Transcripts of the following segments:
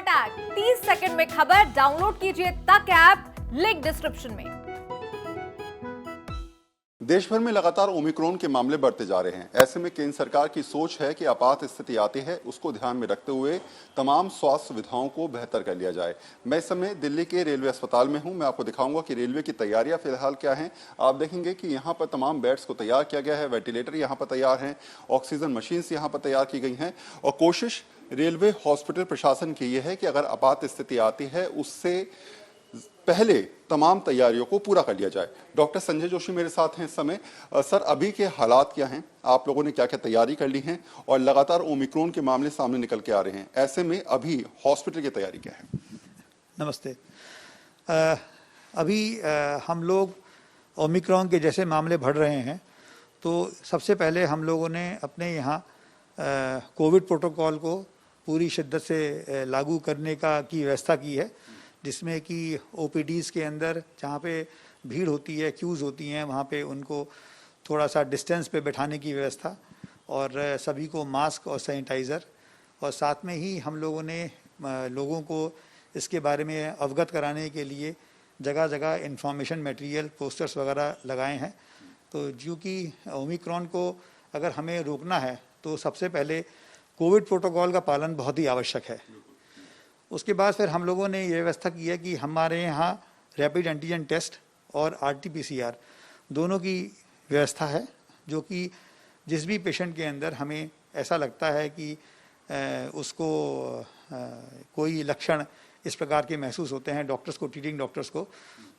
Attack 30 second में खबर download कीजिए तक ऐप, लिंक डिस्क्रिप्शन में। देश भर में लगातार ओमिक्रॉन के मामले बढ़ते जा रहे हैं। ऐसे में केंद्र सरकार की सोच है कि आपात स्थिति आती है उसको ध्यान में रखते हुए तमाम स्वास्थ्य सुविधाओं को बेहतर कर लिया जाए। मैं इस समय दिल्ली के रेलवे अस्पताल में हूं। मैं आपको दिखाऊंगा कि रेलवे की तैयारियां फिलहाल क्या हैं। आप देखेंगे कि यहाँ पर तमाम बेड्स को तैयार किया गया है, वेंटिलेटर यहाँ पर तैयार हैं, ऑक्सीजन मशीन्स यहाँ पर तैयार की गई हैं और कोशिश रेलवे हॉस्पिटल प्रशासन की यह है कि अगर आपात स्थिति आती है उससे पहले तमाम तैयारियों को पूरा कर लिया जाए। डॉक्टर संजय जोशी मेरे साथ हैं इस समय। सर, अभी के हालात क्या हैं? आप लोगों ने क्या क्या तैयारी कर ली है और लगातार ओमिक्रॉन के मामले सामने निकल के आ रहे हैं, ऐसे में अभी हॉस्पिटल की तैयारी क्या है? नमस्ते। अभी हम लोग ओमिक्रॉन के जैसे मामले बढ़ रहे हैं तो सबसे पहले हम लोगों ने अपने यहाँ कोविड प्रोटोकॉल को पूरी शिद्दत से लागू करने की व्यवस्था की है, जिसमें कि ओपीडीज़ के अंदर जहाँ पे भीड़ होती है, क्यूज़ होती हैं, वहाँ पे उनको थोड़ा सा डिस्टेंस पे बैठाने की व्यवस्था और सभी को मास्क और सैनिटाइज़र, और साथ में ही हम लोगों ने लोगों को इसके बारे में अवगत कराने के लिए जगह जगह इंफॉर्मेशन मटेरियल, पोस्टर्स वगैरह लगाए हैं। तो जो कि ओमिक्रॉन को अगर हमें रोकना है तो सबसे पहले कोविड प्रोटोकॉल का पालन बहुत ही आवश्यक है। उसके बाद फिर हम लोगों ने ये व्यवस्था की है कि हमारे यहाँ रैपिड एंटीजन टेस्ट और आरटीपीसीआर दोनों की व्यवस्था है, जो कि जिस भी पेशेंट के अंदर हमें ऐसा लगता है कि उसको कोई लक्षण इस प्रकार के महसूस होते हैं डॉक्टर्स को, ट्रीटिंग डॉक्टर्स को,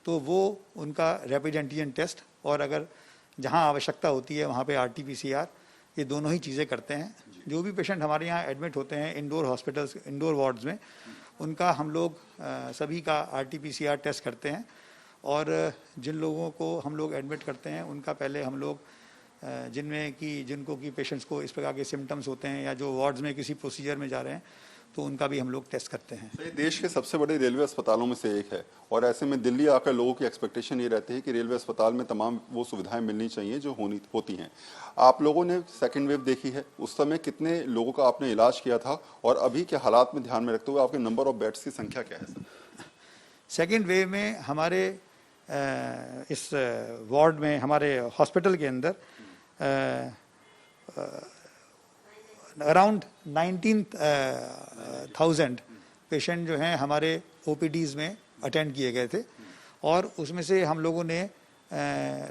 तो वो उनका रैपिड एंटीजन टेस्ट और अगर जहाँ आवश्यकता होती है वहाँ पे आरटीपीसीआर, ये दोनों ही चीज़ें करते हैं। जो भी पेशेंट हमारे यहाँ एडमिट होते हैं इंडोर हॉस्पिटल्स, इंडोर वार्ड्स में, उनका हम लोग सभी का आरटीपीसीआर टेस्ट करते हैं और जिन लोगों को हम लोग एडमिट करते हैं उनका पहले हम लोग जिनको कि पेशेंट्स को इस प्रकार के सिम्टम्स होते हैं या जो वार्ड्स में किसी प्रोसीजर में जा रहे हैं तो उनका भी हम लोग टेस्ट करते हैं। ये देश के सबसे बड़े रेलवे अस्पतालों में से एक है और ऐसे में दिल्ली आकर लोगों की एक्सपेक्टेशन ये रहती है कि रेलवे अस्पताल में तमाम वो सुविधाएं मिलनी चाहिए जो होती हैं। आप लोगों ने सेकेंड वेव देखी है, उस समय कितने लोगों का आपने इलाज किया था और अभी के हालात में ध्यान में रखते हुए आपके नंबर ऑफ बेड्स की संख्या क्या है सर? सेकेंड वेव में हमारे इस वार्ड में, हमारे हॉस्पिटल के अंदर अराउंड 19,000 पेशेंट जो हैं हमारे ओपीडीज़ में अटेंड किए गए थे और उसमें से हम लोगों ने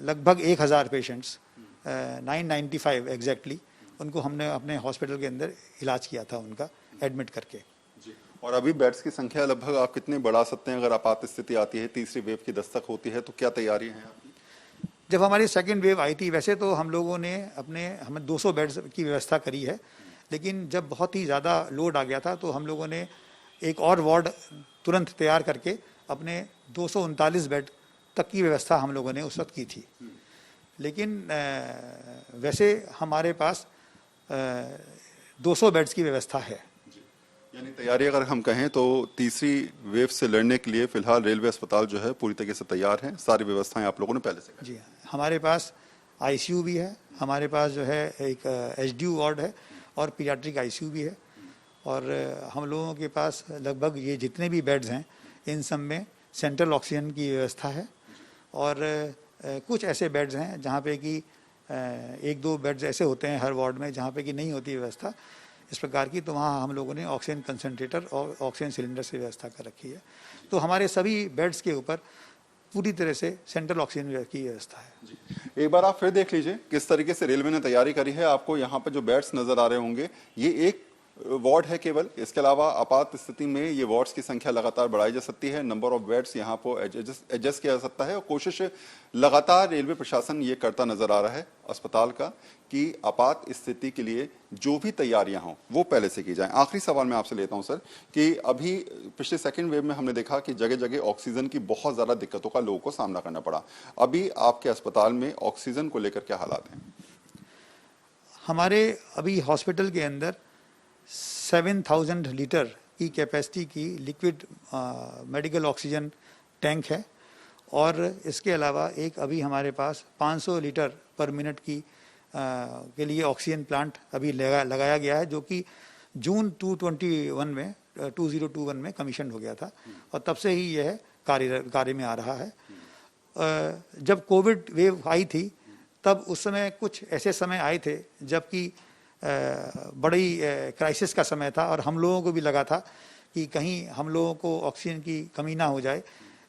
लगभग 1,000 पेशेंट्स 995 एग्जैक्टली उनको हमने अपने हॉस्पिटल के अंदर इलाज किया था, उनका एडमिट करके। और अभी बेड्स की संख्या लगभग आप कितने बढ़ा सकते हैं अगर आपात स्थिति आती है, तीसरी वेव की दस्तक होती है, तो क्या तैयारी है आपकी? जब हमारी सेकेंड वेव आई थी वैसे तो हम लोगों ने हमें 200 बेड्स की व्यवस्था करी है, लेकिन जब बहुत ही ज़्यादा लोड आ गया था तो हम लोगों ने एक और वार्ड तुरंत तैयार करके अपने 239 बेड तक की व्यवस्था हम लोगों ने उस वक्त की थी। लेकिन वैसे हमारे पास 200 बेड्स की व्यवस्था है। यानी तैयारी अगर हम कहें तो तीसरी वेव से लड़ने के लिए फिलहाल रेलवे अस्पताल जो है पूरी तरीके से तैयार है, सारी व्यवस्थाएं आप लोगों ने पहले से। जी हाँ, हमारे पास आईसीयू भी है, हमारे पास जो है एक एचडीयू वार्ड है और पीडियाट्रिक आईसीयू भी है और हम लोगों के पास लगभग ये जितने भी बेड्स हैं इन सब में सेंट्रल ऑक्सीजन की व्यवस्था है और कुछ ऐसे बेड्स हैं जहाँ पे कि 1-2 बेड्स ऐसे होते हैं हर वार्ड में जहाँ पे कि नहीं होती व्यवस्था इस प्रकार की, तो वहाँ हम लोगों ने ऑक्सीजन कंसनट्रेटर और ऑक्सीजन सिलेंडर से व्यवस्था कर रखी है। तो हमारे सभी बेड्स के ऊपर पूरी तरह से सेंट्रल ऑक्सीजन की व्यवस्था है। एक बार आप फिर देख लीजिए किस तरीके से रेलवे ने तैयारी करी है। आपको यहाँ पर जो बेड्स नजर आ रहे होंगे ये एक वार्ड है केवल, इसके अलावा आपात स्थिति में ये वार्ड्स की संख्या लगातार बढ़ाई जा सकती है, नंबर ऑफ बेड्स यहाँ पर एडजस्ट किया जा सकता है और कोशिश लगातार रेलवे प्रशासन ये करता नजर आ रहा है अस्पताल का कि आपात स्थिति के लिए जो भी तैयारियां हों वो पहले से की जाएं। आखिरी सवाल मैं आपसे लेता हूं सर कि अभी पिछले सेकेंड वेव में हमने देखा कि जगह जगह ऑक्सीजन की बहुत ज्यादा दिक्कतों का लोगों को सामना करना पड़ा। अभी आपके अस्पताल में ऑक्सीजन को लेकर क्या हालात हैं? हमारे अभी हॉस्पिटल के अंदर 7,000 लीटर की कैपेसिटी की लिक्विड मेडिकल ऑक्सीजन टैंक है और इसके अलावा एक अभी हमारे पास 500 लीटर पर मिनट की के लिए ऑक्सीजन प्लांट अभी लगाया गया है, जो कि जून 2021 में 2021 में कमीशन हो गया था और तब से ही यह कार्य में आ रहा है। जब कोविड वेव आई थी तब उस समय कुछ ऐसे समय आए थे जबकि बड़ी क्राइसिस का समय था और हम लोगों को भी लगा था कि कहीं हम लोगों को ऑक्सीजन की कमी ना हो जाए,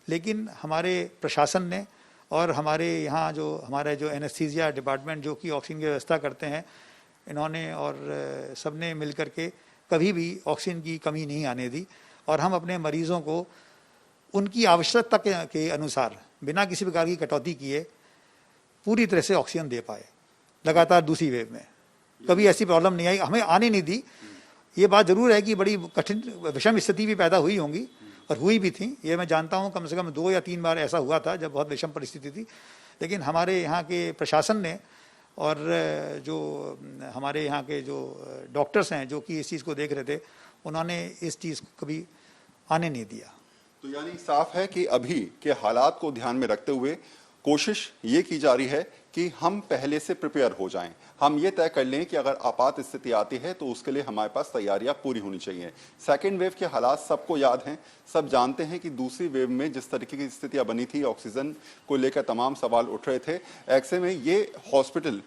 लेकिन हमारे प्रशासन ने और हमारे यहाँ जो एनेस्थीसिया डिपार्टमेंट जो कि ऑक्सीजन की व्यवस्था करते हैं, इन्होंने और सबने मिल कर के कभी भी ऑक्सीजन की कमी नहीं आने दी और हम अपने मरीज़ों को उनकी आवश्यकता के अनुसार बिना किसी प्रकार की कटौती किए पूरी तरह से ऑक्सीजन दे पाए। लगातार दूसरी वेव में कभी ऐसी प्रॉब्लम नहीं आई, हमें आने नहीं दी। ये बात जरूर है कि बड़ी कठिन विषम स्थिति भी पैदा हुई होंगी और हुई भी थी, ये मैं जानता हूँ। कम से कम 2 या 3 बार ऐसा हुआ था जब बहुत विषम परिस्थिति थी, लेकिन हमारे यहाँ के प्रशासन ने और जो हमारे यहाँ के जो डॉक्टर्स हैं जो कि इस चीज़ को देख रहे थे, उन्होंने इस चीज़ को कभी आने नहीं दिया। तो यानी साफ है कि अभी के हालात को ध्यान में रखते हुए कोशिश ये की जा रही है कि हम पहले से प्रिपेयर हो जाएं। हम ये तय कर लें कि अगर आपात स्थिति आती है तो उसके लिए हमारे पास तैयारियां पूरी होनी चाहिए। सेकेंड वेव के हालात सबको याद हैं, सब जानते हैं कि दूसरी वेव में जिस तरीके की स्थितियां बनी थी, ऑक्सीजन को लेकर तमाम सवाल उठ रहे थे। ऐसे में ये हॉस्पिटल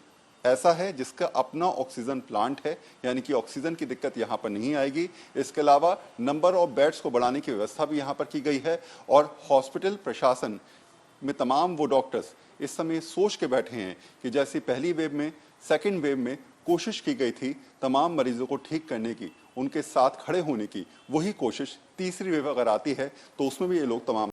ऐसा है जिसका अपना ऑक्सीजन प्लांट है, यानी कि ऑक्सीजन की दिक्कत यहाँ पर नहीं आएगी। इसके अलावा नंबर ऑफ बेड्स को बढ़ाने की व्यवस्था भी यहाँ पर की गई है और हॉस्पिटल प्रशासन में तमाम वो डॉक्टर्स इस समय सोच के बैठे हैं कि जैसी पहली वेव में, सेकेंड वेव में कोशिश की गई थी तमाम मरीजों को ठीक करने की, उनके साथ खड़े होने की, वही कोशिश तीसरी वेव अगर आती है तो उसमें भी ये लोग तमाम